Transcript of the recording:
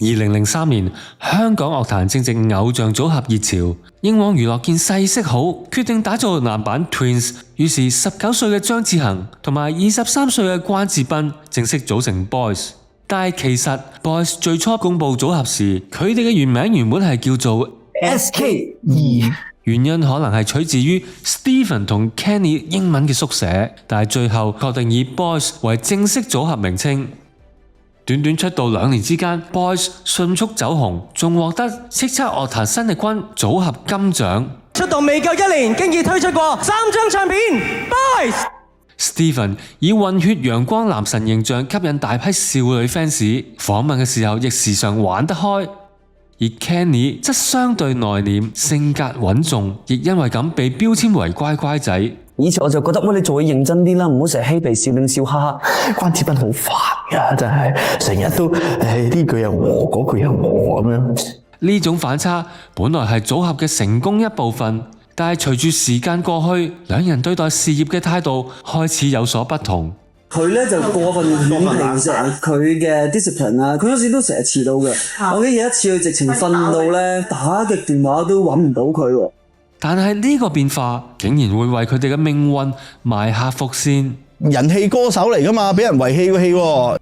2003年，香港樂壇正值偶像組合熱潮，英皇娛樂見勢色好，決定打造男版 Twins， 於是19歲嘅張致恒同埋23歲嘅關智斌正式組成 Boys。但係其實 Boys 最初公佈組合時，佢哋嘅原名原本係叫做 SK2，原因可能係取自於 Stephen 同 Kenny 英文嘅縮寫，但係最後確定以 Boys 為正式組合名稱。短短出道2年之間 ，Boys 迅速走紅，仲獲得叱咤樂壇新力軍組合金獎。出道未夠1年，經已推出過3張唱片 ，Boys。Stephen 以混血陽光男神形象吸引大批少女 fans， 訪問嘅時候亦時常玩得開。而 Kenny 則相對內斂，性格穩重，亦因為咁被標籤為乖乖仔。以前我就覺得，喂，你做嘢認真啲啦，唔好成日嬉皮笑臉笑哈哈。關智斌好煩㗎，真係成日都呢句又我，嗰句又我咁樣。呢種反差本來係組合嘅成功一部分，但係隨住時間過去，兩人對待事業嘅態度開始有所不同。佢咧就過分軟平成佢嘅 discipline 啊，佢嗰時都成日遲到嘅。我記得有一次佢直情瞓到咧，打極電話都揾唔到佢喎。但係呢個變化竟然會為佢哋嘅命運埋下伏線。人氣歌手嚟㗎嘛，俾人遺棄個氣喎。